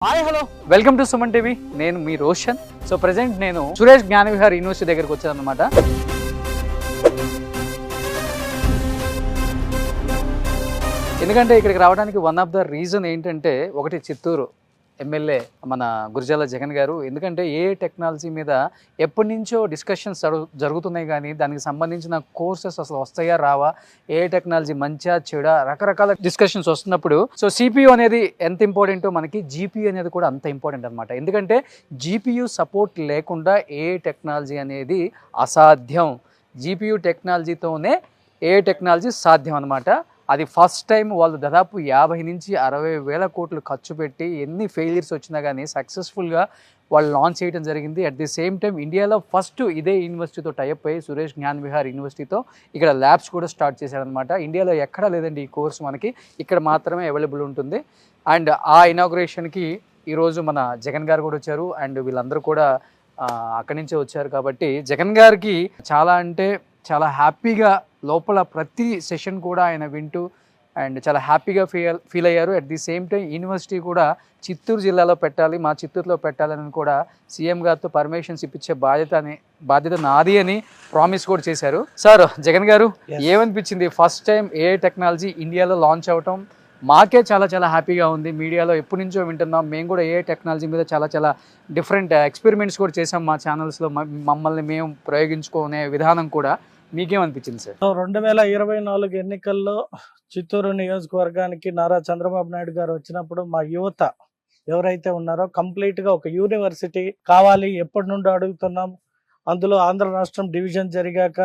Hi hello welcome to Suman TV. నేను మీ Roshan. So present నేను Suresh జ్ఞానవిహార్ university దగ్గరికి వచ్చాను అనమాట. ఎందుకంటే ఇక్కడికి రావడానికి వన్ ఆఫ్ ద రీజన్ ఏంటంటే, ఒకటి చిత్తూరు ఎమ్మెల్యే మన గురజాల జగన్ గారు. ఎందుకంటే ఏ టెక్నాలజీ మీద ఎప్పటి నుంచో డిస్కషన్స్ జరుగుతున్నాయి, కానీ దానికి సంబంధించిన కోర్సెస్ అసలు వస్తాయా రావా, ఏ టెక్నాలజీ మంచిగా చెడా, రకరకాల డిస్కషన్స్ వస్తున్నప్పుడు సో సిపియు అనేది ఎంత ఇంపార్టెంటో మనకి జీపీయూ అనేది కూడా అంత ఇంపార్టెంట్ అనమాట. ఎందుకంటే జీపీయూ సపోర్ట్ లేకుండా ఏ టెక్నాలజీ అనేది అసాధ్యం. జీపీయూ టెక్నాలజీతోనే ఏ టెక్నాలజీ సాధ్యం అనమాట. అది ఫస్ట్ టైం వాళ్ళు దాదాపు 50 నుంచి 60 వేల కోట్లు ఖర్చు పెట్టి ఎన్ని ఫెయిలియర్స్ వచ్చినా కానీ సక్సెస్ఫుల్గా వాళ్ళు లాంచ్ చేయడం జరిగింది. అట్ ది సేమ్ టైం ఇండియాలో ఫస్ట్ ఇదే యూనివర్సిటీతో టైప్ అయ్యి సురేష్ జ్ఞానవిహార్ యూనివర్సిటీతో ఇక్కడ ల్యాబ్స్ కూడా స్టార్ట్ చేశారనమాట. ఇండియాలో ఎక్కడా లేదండి ఈ కోర్స్, మనకి ఇక్కడ మాత్రమే అవైలబుల్ ఉంటుంది. అండ్ ఆ ఇనాగ్రేషన్కి ఈరోజు మన జగన్ గారు కూడా వచ్చారు. అండ్ వీళ్ళందరూ కూడా అక్కడి నుంచే వచ్చారు. కాబట్టి జగన్ గారికి చాలా అంటే చాలా హ్యాపీగా లోపల ప్రతి సెషన్ కూడా ఆయన వింటూ అండ్ చాలా హ్యాపీగా ఫీల్ అయ్యారు. At the same time university కూడా చిత్తూరు జిల్లాలో పెట్టాలి, మా చిత్తూరులో పెట్టాలని కూడా సీఎం గారితో పర్మిషన్స్ ఇప్పించే బాధ్యత నాది అని ప్రామిస్ కూడా చేశారు. సార్ జగన్ గారు, ఏమనిపించింది ఫస్ట్ టైం ఏ టెక్నాలజీ ఇండియాలో లాంచ్ అవటం? మాకే చాలా చాలా హ్యాపీగా ఉంది. మీడియాలో ఎప్పటి నుంచో వింటున్నాం, మేము కూడా ఏ టెక్నాలజీ మీద చాలా చాలా డిఫరెంట్ ఎక్స్పెరిమెంట్స్ కూడా చేసాం మా ఛానల్స్లో. మమ్మల్ని మేము ప్రయోగించుకునే విధానం కూడా మీకేమనిపించింది సార్? 2024 ఎన్నికల్లో చిత్తూరు నియోజకవర్గానికి నారా చంద్రబాబు నాయుడు గారు వచ్చినప్పుడు మా యువత ఎవరైతే ఉన్నారో కంప్లీట్గా ఒక యూనివర్సిటీ కావాలి ఎప్పటి నుండో అడుగుతున్నాం. అందులో ఆంధ్ర రాష్ట్రం డివిజన్ జరిగాక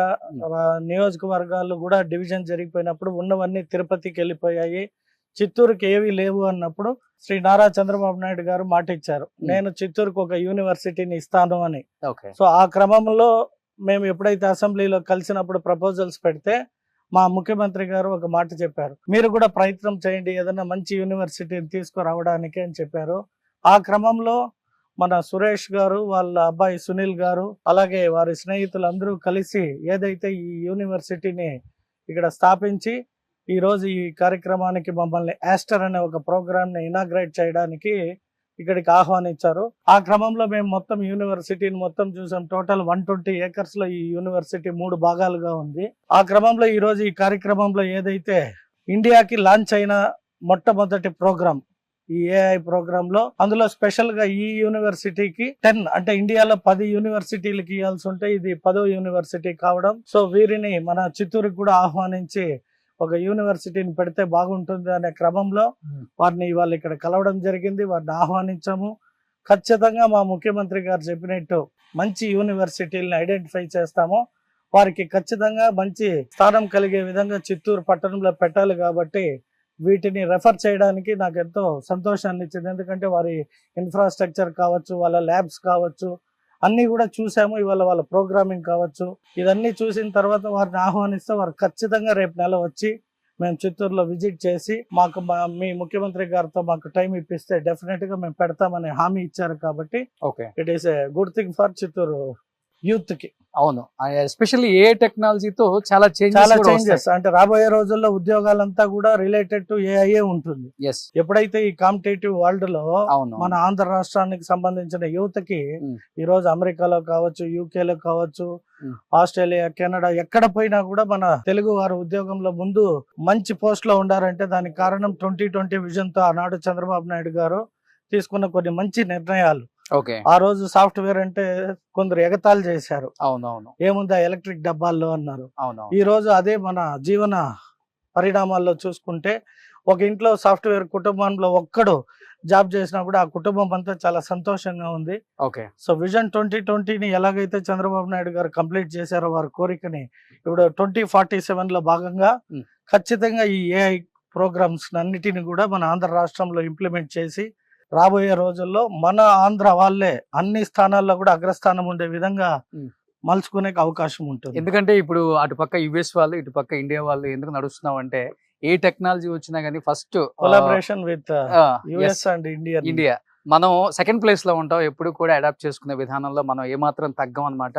నియోజకవర్గాలు కూడా డివిజన్ జరిగిపోయినప్పుడు ఉన్నవన్నీ తిరుపతికి వెళ్ళిపోయాయి, చిత్తూరుకి ఏవి లేవు అన్నప్పుడు శ్రీ నారా చంద్రబాబు నాయుడు గారు మాట ఇచ్చారు, నేను చిత్తూరుకు ఒక యూనివర్సిటీని ఇస్తాను అని. సో ఆ క్రమంలో మేము ఎప్పుడైతే అసెంబ్లీలో కలిసినప్పుడు ప్రపోజల్స్ పెడితే మా ముఖ్యమంత్రి గారు ఒక మాట చెప్పారు, మీరు కూడా ప్రయత్నం చేయండి ఏదైనా మంచి యూనివర్సిటీని తీసుకురావడానికి అని చెప్పారు. ఆ క్రమంలో మన సురేష్ గారు, వాళ్ళ అబ్బాయి సునీల్ గారు, అలాగే వారి స్నేహితులందరూ కలిసి ఏదైతే ఈ యూనివర్సిటీని ఇక్కడ స్థాపించి ఈరోజు ఈ కార్యక్రమానికి మమ్మల్ని యాస్టర్ అనే ఒక ప్రోగ్రామ్ని ఇనాగ్రేట్ చేయడానికి ఇక్కడికి ఆహ్వానించారు. ఆ క్రమంలో మేము మొత్తం యూనివర్సిటీని మొత్తం చూసాం. టోటల్ 120 acres లో ఈ యూనివర్సిటీ 3 భాగాలుగా ఉంది. ఆ క్రమంలో ఈ రోజు ఈ కార్యక్రమంలో ఏదైతే ఇండియాకి లాంచ్ అయిన మొట్టమొదటి ప్రోగ్రామ్ ఈ ఏఐ ప్రోగ్రామ్ లో, అందులో స్పెషల్ గా ఈ యూనివర్సిటీకి 10 అంటే ఇండియాలో 10 యూనివర్సిటీలకి ఇవ్వాల్సి ఉంటే ఇది 10వ యూనివర్సిటీ కావడం. సో వీరిని మన చిత్తూరుకి కూడా ఆహ్వానించి ఒక యూనివర్సిటీని పెడితే బాగుంటుంది అనే క్రమంలో వారిని ఇవాళ ఇక్కడ కలవడం జరిగింది, వారిని ఆహ్వానించాము. ఖచ్చితంగా మా ముఖ్యమంత్రి గారు చెప్పినట్టు మంచి యూనివర్సిటీలను ఐడెంటిఫై చేస్తాము, వారికి ఖచ్చితంగా మంచి స్థానం కలిగే విధంగా చిత్తూరు పట్టణంలో పెట్టాలి. కాబట్టి వీటిని రెఫర్ చేయడానికి నాకు ఎంతో సంతోషాన్ని ఇచ్చింది. ఎందుకంటే వారి ఇన్ఫ్రాస్ట్రక్చర్ కావచ్చు, వాళ్ళ ల్యాబ్స్ కావచ్చు, అన్నీ కూడా చూసాము. ఇవాళ వాళ్ళ ప్రోగ్రామింగ్ కావచ్చు, ఇదన్నీ చూసిన తర్వాత వారిని ఆహ్వానిస్తే వారు ఖచ్చితంగా రేపు నెల వచ్చి మేము చిత్తూరులో విజిట్ చేసి మాకు మీ ముఖ్యమంత్రి గారితో మాకు టైం ఇప్పిస్తే డెఫినెట్ గా మేము పెడతామని హామీ ఇచ్చారు. కాబట్టి it is a good thing for Chittoor youth కి. అవును, ఎస్పెషల్లీ ఏ టెక్నాలజీతో చాలా చేంజెస్ అంటే రాబోయే రోజుల్లో ఉద్యోగాలంతా కూడా రిలేటెడ్ టు ఏఐఏ ఉంటుంది. ఎప్పుడైతే ఈ కాంపిటేటివ్ వరల్డ్ లో మన ఆంధ్ర రాష్ట్రానికి సంబంధించిన యువతకి ఈ రోజు అమెరికాలో కావచ్చు, యూకేలో కావచ్చు, ఆస్ట్రేలియా, కెనడా ఎక్కడ పోయినా కూడా మన తెలుగు వారు ఉద్యోగంలో ముందు మంచి పోస్ట్ లో ఉండారంటే దానికి కారణం 2020 విజన్ తో ఆనాడు చంద్రబాబు నాయుడు గారు తీసుకున్న కొన్ని మంచి నిర్ణయాలు. ఆ రోజు సాఫ్ట్వేర్ అంటే కొందరు ఎగతాళి చేశారు, అవునవును ఏముందా ఎలక్ట్రిక్ డబ్బాల్లో అన్నారు. ఈ రోజు అదే మన జీవన పరిణామాల్లో చూసుకుంటే ఒక ఇంట్లో సాఫ్ట్వేర్ కుటుంబంలో ఒక్కడు జాబ్ చేసినా కూడా ఆ కుటుంబం అంతా చాలా సంతోషంగా ఉంది. సో విజన్ 2020ని ఎలాగైతే చంద్రబాబు నాయుడు గారు కంప్లీట్ చేశారో వారి కోరికని ఇప్పుడు 2047 లో భాగంగా ఖచ్చితంగా ఈ ఏఐ ప్రోగ్రామ్స్ అన్నిటిని కూడా మన ఆంధ్ర రాష్ట్రంలో ఇంప్లిమెంట్ చేసి రాబోయే రోజుల్లో మన ఆంధ్ర వాళ్ళే అన్ని స్థానాల్లో కూడా అగ్రస్థానం ఉండే విధంగా మలుచుకునే అవకాశం ఉంటుంది. ఎందుకంటే ఇప్పుడు అటుపక్క యుఎస్ వాళ్ళు, ఇటుపక్క ఇండియా వాళ్ళు ఎందుకు నడుస్తున్నాం అంటే, ఏ టెక్నాలజీ వచ్చినా కానీ first collaboration with US and India మనం సెకండ్ ప్లేస్ లో ఉంటాం. ఎప్పుడు కూడా అడాప్ట్ చేసుకునే విధానంలో మనం ఏమాత్రం తగ్గం అనమాట.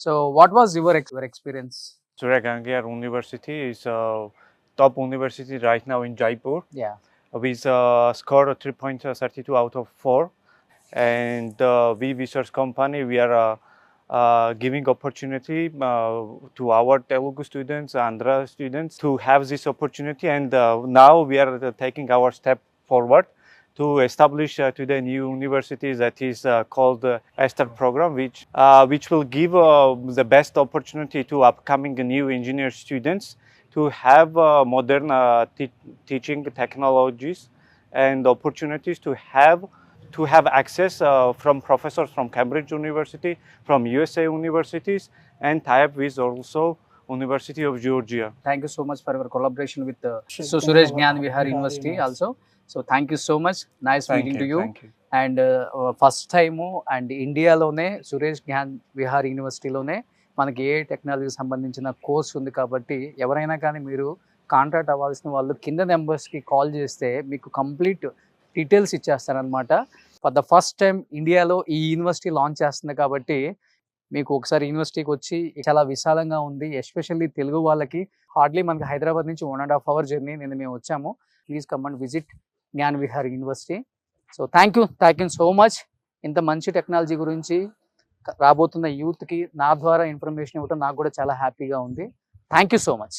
So what was your experience? Surya University is a top university right now in Jaipur. with score 3.32 out of 4. And we research company, we are giving opportunity to our Telugu students, Andhra students to have this opportunity. And now we are taking our step forward to establish today new university that is called ESTER program, which will give the best opportunity to upcoming new engineer students to have modern teaching technologies and opportunities to have access from professors from Cambridge University, from USA universities, and tie up with also University of Georgia. Thank you so much for your collaboration with So Suresh Gyan Vihar University also. So thank you so much. Nice meeting to you. Thank you. And first time and ఇండియాలోనే సురేష్ జ్ఞాన్ విహార్ యూనివర్సిటీలోనే మనకి ఏ టెక్నాలజీకి సంబంధించిన course ఉంది కాబట్టి ఎవరైనా కానీ మీరు contact అవ్వాల్సిన వాళ్ళు కింద నెంబర్స్కి కాల్ చేస్తే మీకు కంప్లీట్ డీటెయిల్స్ ఇచ్చేస్తారనమాట. ఫర్ ద ఫస్ట్ టైం ఇండియాలో ఈ యూనివర్సిటీ లాంచ్ చేస్తుంది కాబట్టి మీకు ఒకసారి యూనివర్సిటీకి వచ్చి చాలా విశాలంగా ఉంది. ఎస్పెషల్లీ తెలుగు వాళ్ళకి హార్డ్లీ మనకి హైదరాబాద్ నుంచి 1.5 hour జర్నీ నేను మేము వచ్చాము. Please come and visit Gyan Vihar university. So thank you so much. ఇంత మంచి టెక్నాలజీ గురించి రాబోతున్న యూత్కి నా ద్వారా ఇన్ఫర్మేషన్ ఇవ్వడం నాకు కూడా చాలా హ్యాపీగా ఉంది. Thank you so much.